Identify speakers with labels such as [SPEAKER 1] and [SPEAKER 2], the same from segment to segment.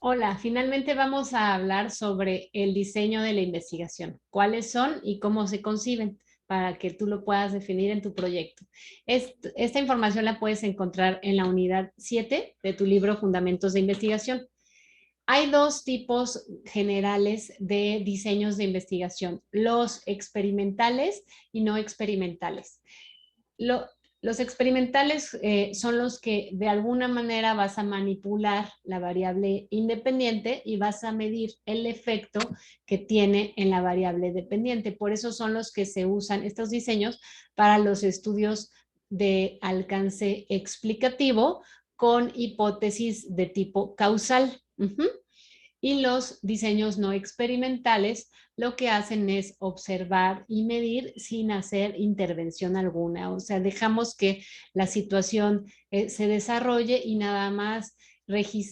[SPEAKER 1] Hola, finalmente vamos a hablar sobre el diseño de la investigación, cuáles son y cómo se conciben para que tú lo puedas definir en tu proyecto. Esta información la puedes encontrar en la unidad 7 de tu libro Fundamentos de Investigación. Hay dos tipos generales de diseños de investigación, los experimentales y no experimentales. Lo, los experimentales son los que de alguna manera vas a manipular la variable independiente y vas a medir el efecto que tiene en la variable dependiente. Por eso son los que se usan estos diseños para los estudios de alcance explicativo con hipótesis de tipo causal. Y los diseños no experimentales lo que hacen es observar y medir sin hacer intervención alguna. O sea, dejamos que la situación se desarrolle y nada más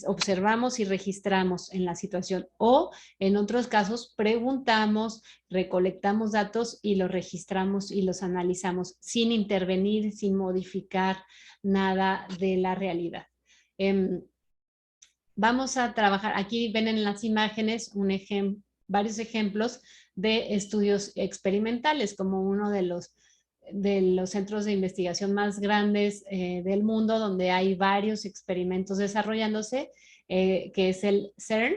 [SPEAKER 1] observamos y registramos en la situación. O en otros casos preguntamos, recolectamos datos y los registramos y los analizamos sin intervenir, sin modificar nada de la realidad. Vamos a trabajar, aquí ven en las imágenes varios ejemplos de estudios experimentales, como uno de los centros de investigación más grandes del mundo, donde hay varios experimentos desarrollándose, que es el CERN.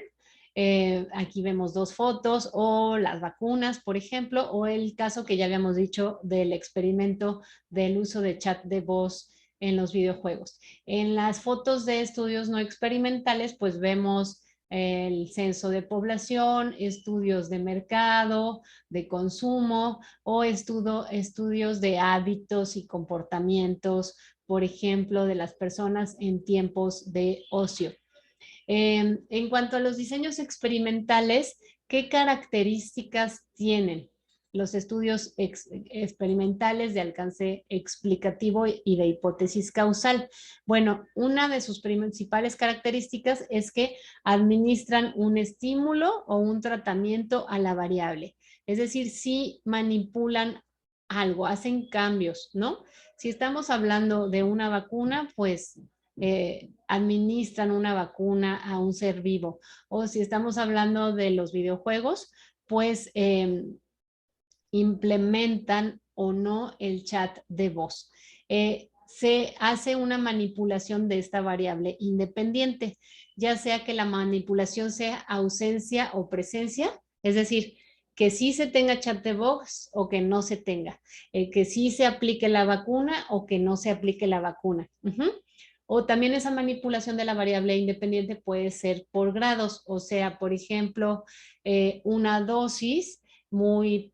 [SPEAKER 1] Aquí vemos dos fotos, o las vacunas, por ejemplo, o el caso que ya habíamos dicho del experimento del uso de chat de voz en los videojuegos. En las fotos de estudios no experimentales, pues vemos el censo de población, estudios de mercado, de consumo o estudios de hábitos y comportamientos, por ejemplo, de las personas en tiempos de ocio. En cuanto a los diseños experimentales, ¿qué características tienen los estudios experimentales de alcance explicativo y de hipótesis causal? Bueno, una de sus principales características es que administran un estímulo o un tratamiento a la variable. Es decir, si manipulan algo, hacen cambios, ¿no? Si estamos hablando de una vacuna, pues administran una vacuna a un ser vivo. O si estamos hablando de los videojuegos, pues implementan o no el chat de voz. Se hace una manipulación de esta variable independiente, ya sea que la manipulación sea ausencia o presencia, es decir, que sí se tenga chat de voz o que no se tenga, que sí se aplique la vacuna o que no se aplique la vacuna. O también esa manipulación de la variable independiente puede ser por grados, o sea, por ejemplo, una dosis muy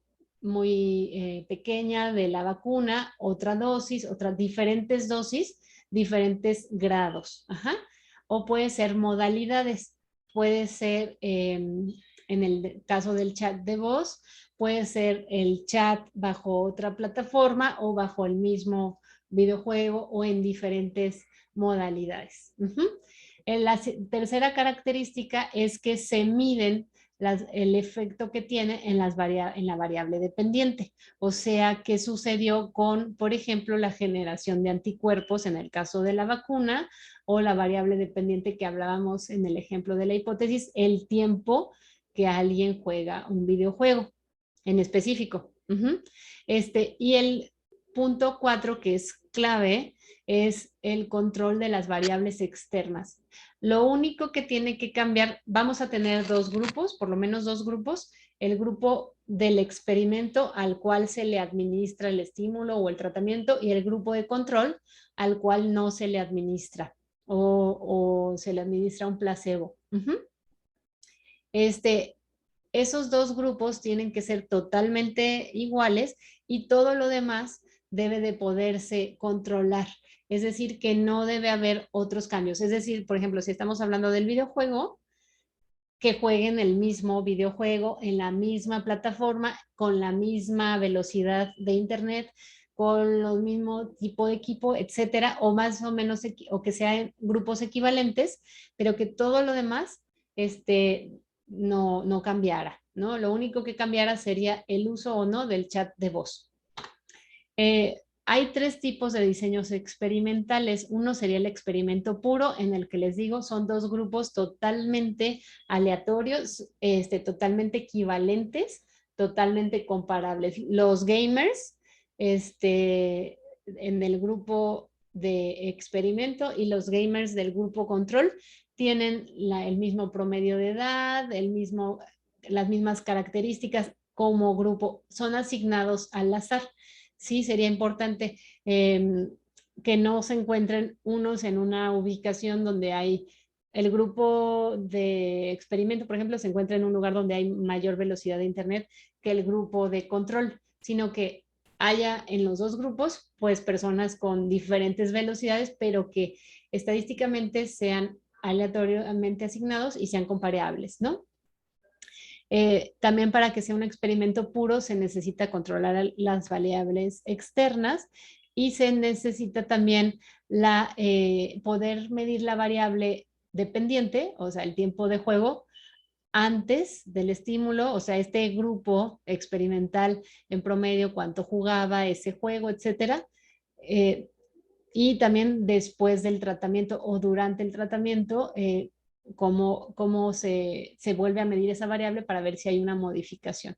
[SPEAKER 1] pequeña de la vacuna, otra dosis, otras diferentes dosis, diferentes grados. Ajá. O puede ser modalidades, puede ser en el caso del chat de voz, puede ser el chat bajo otra plataforma o bajo el mismo videojuego o en diferentes modalidades. La tercera característica es que se miden el efecto que tiene en la variable dependiente. O sea, qué sucedió con, por ejemplo, la generación de anticuerpos en el caso de la vacuna o la variable dependiente que hablábamos en el ejemplo de la hipótesis, el tiempo que alguien juega un videojuego en específico. Y el punto 4, que es clave, es el control de las variables externas. Lo único que tiene que cambiar, vamos a tener dos grupos, por lo menos dos grupos, el grupo del experimento al cual se le administra el estímulo o el tratamiento y el grupo de control al cual no se le administra o se le administra un placebo. Este, esos dos grupos tienen que ser totalmente iguales y todo lo demás debe de poderse controlar. Es decir, que no debe haber otros cambios. Es decir, por ejemplo, si estamos hablando del videojuego, que jueguen el mismo videojuego en la misma plataforma, con la misma velocidad de internet, con los mismo tipo de equipo, etcétera, o más o menos, o que sean grupos equivalentes, pero que todo lo demás no cambiara, ¿no? Lo único que cambiara sería el uso o no del chat de voz. Hay tres tipos de diseños experimentales. Uno sería el experimento puro, en el que les digo, son dos grupos totalmente aleatorios, totalmente equivalentes, totalmente comparables. Los gamers, en el grupo de experimento, y los gamers del grupo control tienen el mismo promedio de edad, las mismas características como grupo, son asignados al azar. Sí, sería importante que no se encuentren unos en una ubicación donde hay el grupo de experimento, por ejemplo, se encuentra en un lugar donde hay mayor velocidad de internet que el grupo de control, sino que haya en los dos grupos, pues, personas con diferentes velocidades, pero que estadísticamente sean aleatoriamente asignados y sean comparables, ¿no? También para que sea un experimento puro se necesita controlar las variables externas y se necesita también poder medir la variable dependiente, o sea, el tiempo de juego, antes del estímulo, o sea, este grupo experimental en promedio, cuánto jugaba ese juego, etcétera. Y también después del tratamiento o durante el tratamiento, cómo se vuelve a medir esa variable para ver si hay una modificación.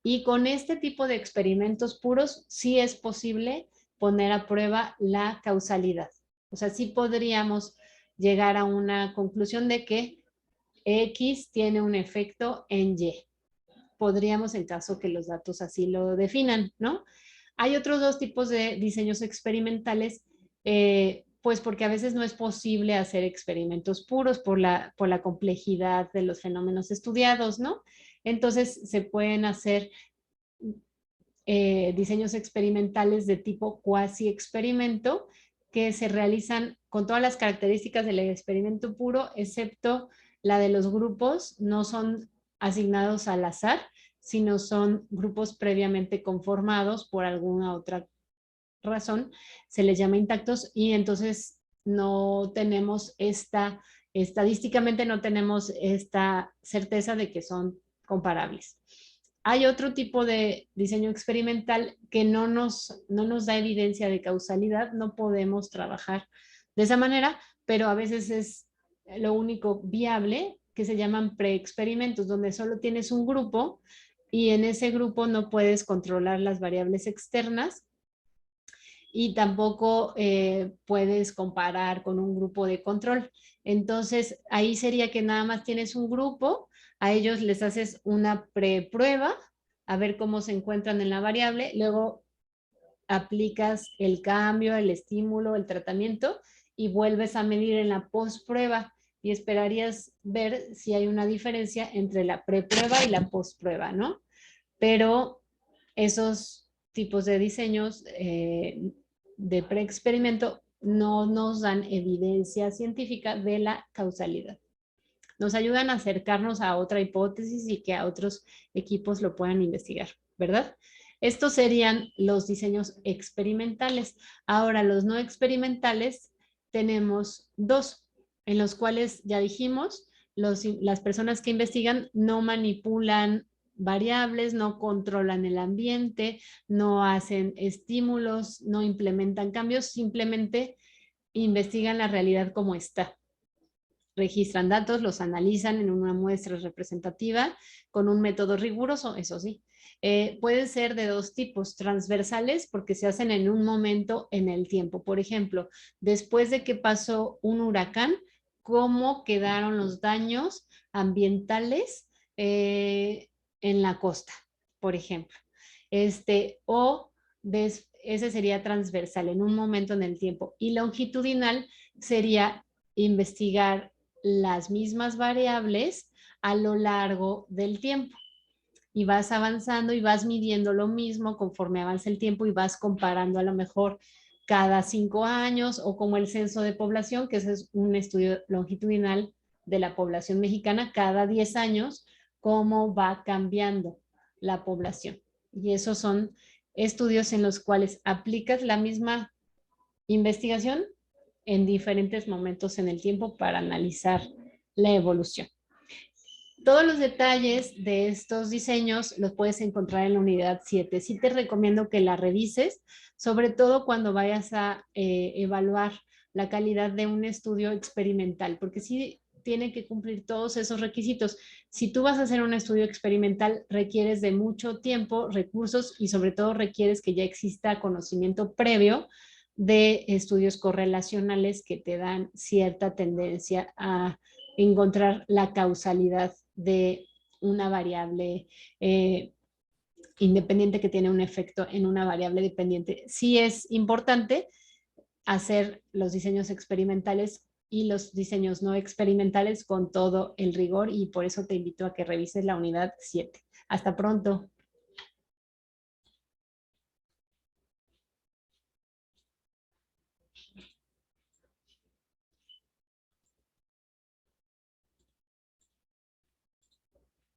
[SPEAKER 1] Y con este tipo de experimentos puros, sí es posible poner a prueba la causalidad. O sea, sí podríamos llegar a una conclusión de que X tiene un efecto en Y. Podríamos, en caso que los datos así lo definan, ¿no? Hay otros dos tipos de diseños experimentales, pues porque a veces no es posible hacer experimentos puros por la complejidad de los fenómenos estudiados, ¿no? Entonces se pueden hacer diseños experimentales de tipo cuasi experimento que se realizan con todas las características del experimento puro, excepto la de los grupos, no son asignados al azar, sino son grupos previamente conformados por alguna otra razón, se les llama intactos y entonces no tenemos estadísticamente no tenemos esta certeza de que son comparables. Hay otro tipo de diseño experimental que no nos da evidencia de causalidad, no podemos trabajar de esa manera, pero a veces es lo único viable, que se llaman preexperimentos, donde solo tienes un grupo y en ese grupo no puedes controlar las variables externas y tampoco puedes comparar con un grupo de control. Entonces, ahí sería que nada más tienes un grupo, a ellos les haces una preprueba, a ver cómo se encuentran en la variable, luego aplicas el cambio, el estímulo, el tratamiento y vuelves a medir en la postprueba y esperarías ver si hay una diferencia entre la preprueba y la postprueba, ¿no? Pero esos tipos de diseños de preexperimento no nos dan evidencia científica de la causalidad. Nos ayudan a acercarnos a otra hipótesis y que a otros equipos lo puedan investigar, ¿verdad? Estos serían los diseños experimentales. Ahora, los no experimentales tenemos dos, en los cuales ya dijimos, las personas que investigan no manipulan variables, no controlan el ambiente, no hacen estímulos, no implementan cambios, simplemente investigan la realidad como está. Registran datos, los analizan en una muestra representativa con un método riguroso, eso sí. Pueden ser de dos tipos, transversales porque se hacen en un momento en el tiempo. Por ejemplo, después de que pasó un huracán, ¿cómo quedaron los daños ambientales en la costa, por ejemplo? Ese sería transversal, en un momento en el tiempo. Y longitudinal sería investigar las mismas variables a lo largo del tiempo. Y vas avanzando y vas midiendo lo mismo conforme avanza el tiempo y vas comparando a lo mejor cada 5 años o como el censo de población, que ese es un estudio longitudinal de la población mexicana, cada 10 años, cómo va cambiando la población. Y esos son estudios en los cuales aplicas la misma investigación en diferentes momentos en el tiempo para analizar la evolución. Todos los detalles de estos diseños los puedes encontrar en la unidad 7. Sí te recomiendo que la revises, sobre todo cuando vayas a evaluar la calidad de un estudio experimental, porque sí tiene que cumplir todos esos requisitos. Si tú vas a hacer un estudio experimental, requieres de mucho tiempo, recursos y sobre todo requieres que ya exista conocimiento previo de estudios correlacionales que te dan cierta tendencia a encontrar la causalidad de una variable independiente que tiene un efecto en una variable dependiente. Sí es importante hacer los diseños experimentales y los diseños no experimentales con todo el rigor y por eso te invito a que revises la unidad 7. Hasta pronto.